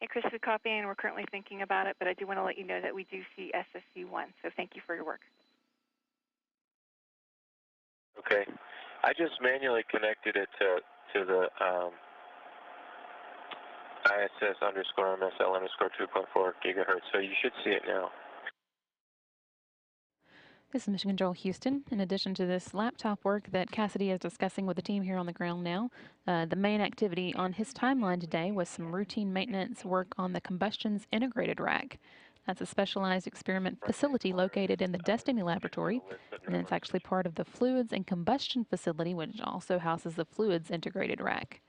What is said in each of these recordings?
Hey, Chris, we copy, and we're currently thinking about it, but I do want to let you know that we do see SSC1, so thank you for your work. Okay. I just manually connected it to the ISS underscore MSL underscore 2.4 gigahertz, so you should see it now. This is Mission Control Houston. In addition to this laptop work that Cassidy is discussing with the team here on the ground now, the main activity on his timeline today was some routine maintenance work on the Combustion's integrated rack. That's a specialized experiment facility located in the Destiny Laboratory, and it's actually part of the Fluids and Combustion facility, which also houses the Fluids integrated rack.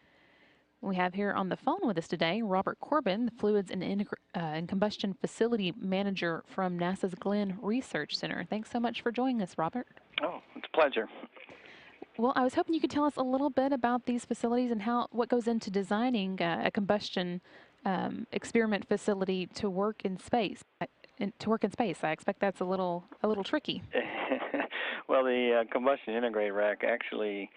We have here on the phone with us today Robert Corbin, the Fluids and Combustion Facility Manager from NASA's Glenn Research Center. Thanks so much for joining us, Robert. Oh, it's a pleasure. Well, I was hoping you could tell us a little bit about these facilities and what goes into designing a combustion experiment facility to work in space. I expect that's a little tricky. Well, the combustion integrated rack actually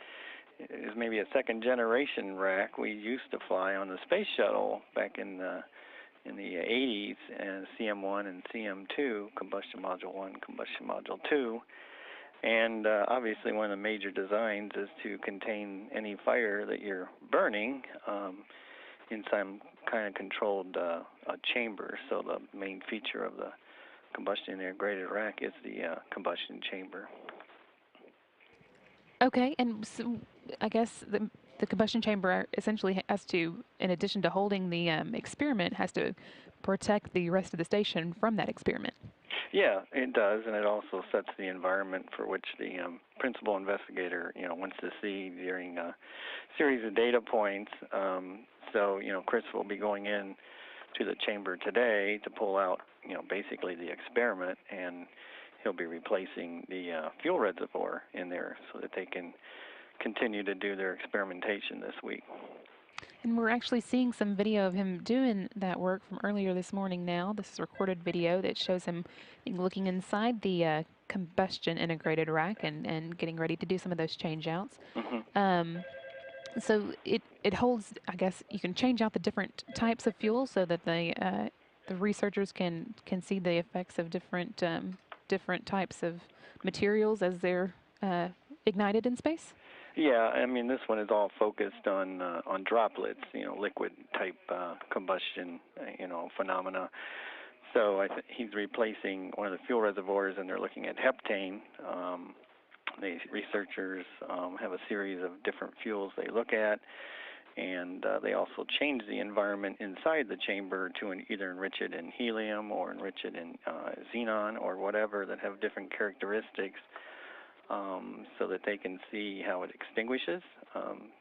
is maybe a second-generation rack we used to fly on the space shuttle back in the 80s, and CM1 and CM2, combustion module 1, combustion module 2. And obviously one of the major designs is to contain any fire that you're burning in some kind of controlled chamber. So the main feature of the combustion integrated rack is the combustion chamber. Okay, and so I guess the combustion chamber essentially has to, in addition to holding the experiment, has to protect the rest of the station from that experiment. Yeah, it does, and it also sets the environment for which the principal investigator, wants to see during a series of data points. So, Chris will be going in to the chamber today to pull out, basically the experiment, and he'll be replacing the fuel reservoir in there so that they can continue to do their experimentation this week. And we're actually seeing some video of him doing that work from earlier this morning now. This is recorded video that shows him looking inside the combustion integrated rack and getting ready to do some of those change outs. Mm-hmm. So it holds, I guess, you can change out the different types of fuel so that the researchers can see the effects of different types of materials as they're ignited in space? Yeah, I mean, this one is all focused on droplets, liquid type combustion, phenomena. So he's replacing one of the fuel reservoirs, and they're looking at heptane. The researchers have a series of different fuels they look at, and they also change the environment inside the chamber to either enrich it in helium or enrich it in xenon or whatever that have different characteristics, so that they can see how it extinguishes.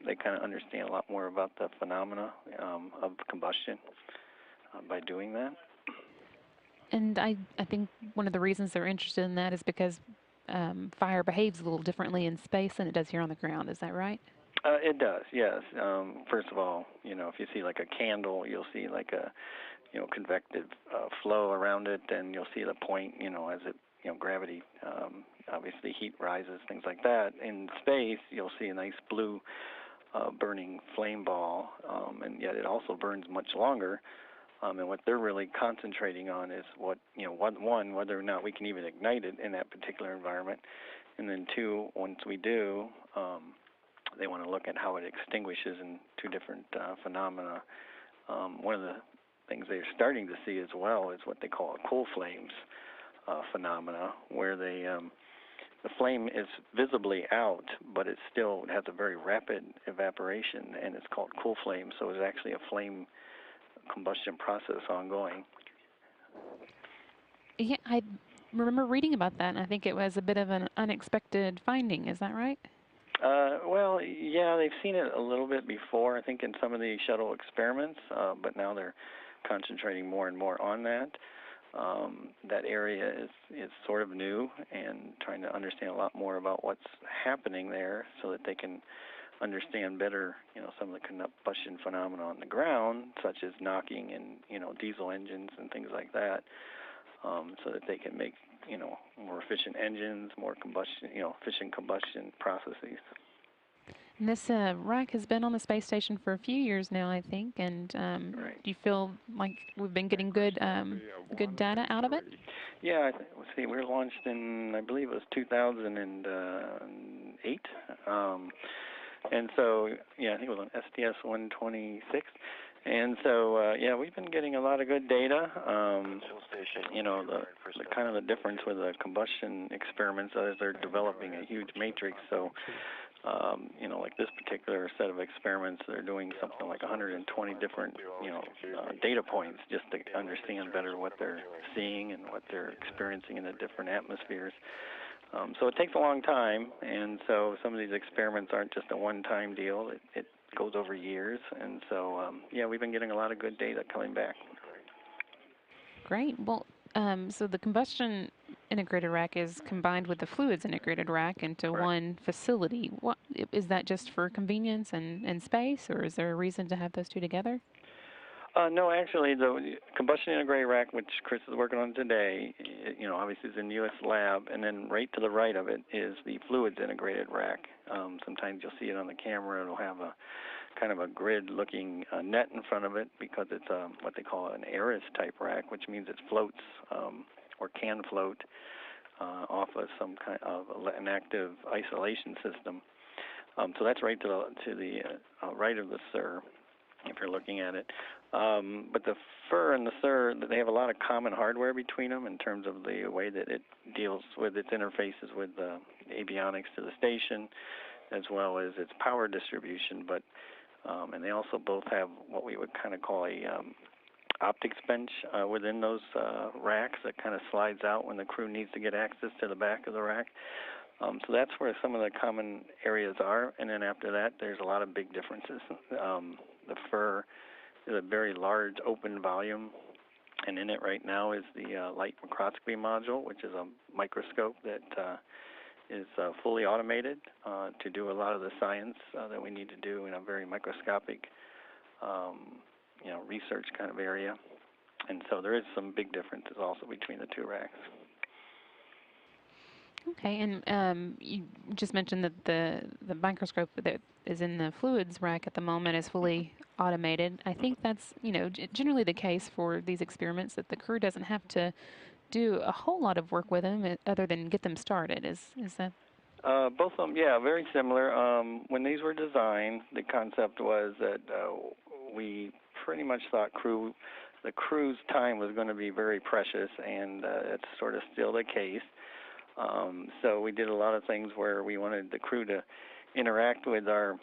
They kind of understand a lot more about the phenomena of combustion by doing that. And I think one of the reasons they're interested in that is because fire behaves a little differently in space than it does here on the ground. Is that right? It does, yes. First of all, if you see like a candle, you'll see like a, convective flow around it, and you'll see the point, as it, gravity, obviously heat rises, things like that. In space, you'll see a nice blue burning flame ball, and yet it also burns much longer. And what they're really concentrating on is one, whether or not we can even ignite it in that particular environment, and then two, once we do, they want to look at how it extinguishes in two different phenomena. One of the things they're starting to see as well is what they call a cool flames phenomena, where the flame is visibly out, but it still has a very rapid evaporation, and it's called cool flame. So it's actually a flame combustion process ongoing. Yeah, I remember reading about that, and I think it was a bit of an unexpected finding. Is that right? Well, yeah, they've seen it a little bit before, I think, in some of the shuttle experiments, but now they're concentrating more and more on that. That area is sort of new, and trying to understand a lot more about what's happening there so that they can understand better, some of the combustion phenomena on the ground, such as knocking and, diesel engines and things like that, so that they can make, more efficient engines, more combustion, efficient combustion processes. And this rack has been on the space station for a few years now, I think. And Right. do you feel like we've been getting good data out of it? Yeah, let's see, we were launched in, I believe it was 2008. And so, yeah, I think it was on STS-126. And so, yeah, we've been getting a lot of good data. You know, the kind of the difference with the combustion experiments is they're developing a huge matrix. So, you know, like this particular set of experiments, they're doing something like 120 different, you know, data points just to understand better what they're seeing and what they're experiencing in the different atmospheres. So it takes a long time, and so some of these experiments aren't just a one-time deal. It goes over years, and so, yeah, we've been getting a lot of good data coming back. Great. Well, so the combustion integrated rack is combined with the fluids integrated rack into Correct. one facility. What is that, just for convenience and space, or is there a reason to have those two together? No, actually, the combustion integrated rack, which Chris is working on today, you know, obviously is in U.S. lab, and then right to the right of it is the fluids integrated rack. Sometimes you'll see it on the camera. It'll have a kind of a grid-looking net in front of it because it's what they call an Aris type rack, which means it floats or can float off of some kind of an active isolation system. So that's right to the right of the SIR, if you're looking at it. But the FIR and the SIR, they have a lot of common hardware between them in terms of the way that it deals with its interfaces with the avionics to the station, as well as its power distribution. But and they also both have what we would kind of call a optics bench within those racks that kind of slides out when the crew needs to get access to the back of the rack. So that's where some of the common areas are, and then after that, there's a lot of big differences. The FIR is a very large open volume, and in it right now is the light microscopy module, which is a microscope that is fully automated to do a lot of the science that we need to do in a very microscopic, you know, research kind of area. And so there is some big differences also between the two racks. Okay, and you just mentioned that the microscope that is in the fluids rack at the moment is fully automated. I think that's, you know, generally the case for these experiments, that the crew doesn't have to do a whole lot of work with them other than get them started. Is that? Both of them, yeah, very similar. When these were designed, the concept was that we pretty much thought the crew's time was going to be very precious, and it's sort of still the case. So we did a lot of things where we wanted the crew to interact with our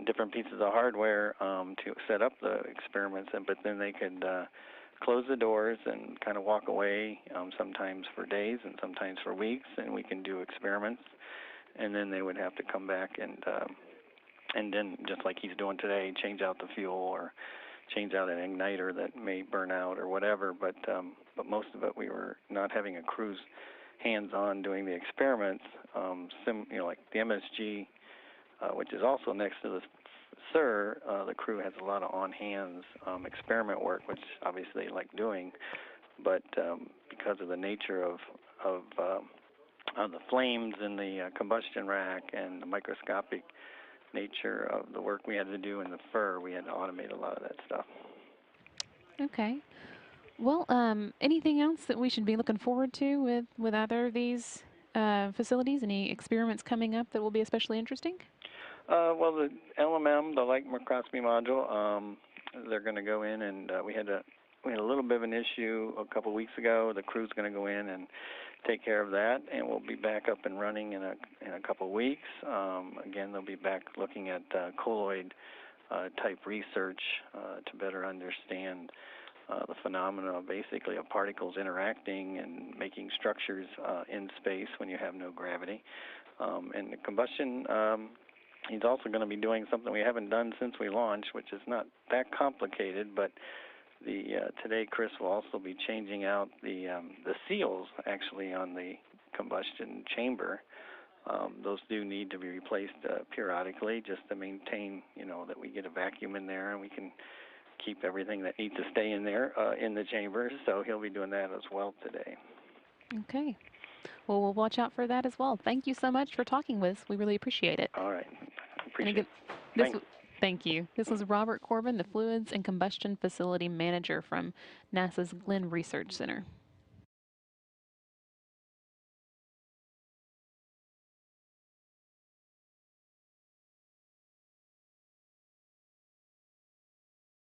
different pieces of hardware to set up the experiments, but then they could close the doors and kind of walk away, sometimes for days and sometimes for weeks, and we can do experiments. And then they would have to come back and then, just like he's doing today, change out the fuel or change out an igniter that may burn out or whatever. But most of it, we were not having a crew's hands-on doing the experiments. You know, like the MSG, which is also next to the SIR, the crew has a lot of on-hands experiment work, which obviously they like doing. But because of the nature of the flames in the combustion rack and the microscopic nature of the work we had to do in the FIR, we had to automate a lot of that stuff. Okay. Well, anything else that we should be looking forward to with either of these facilities? Any experiments coming up that will be especially interesting? Well, the LMM, the light microscopy module, they're going to go in, and we had a little bit of an issue a couple weeks ago. The crew's going to go in and take care of that, and we'll be back up and running in a couple weeks. Again, they'll be back looking at colloid type research to better understand the phenomena, basically, of particles interacting and making structures in space when you have no gravity. And the combustion, he's also going to be doing something we haven't done since we launched, which is not that complicated, but today Chris will also be changing out the seals actually on the combustion chamber. Those do need to be replaced periodically just to maintain, you know, that we get a vacuum in there and we can keep everything that needs to stay in there in the chamber. So he'll be doing that as well today. Okay. Well, we'll watch out for that as well. Thank you so much for talking with us. We really appreciate it. All right. Appreciate it. This, Thanks. thank you. This was Robert Corbin, the Fluids and Combustion Facility Manager from NASA's Glenn Research Center.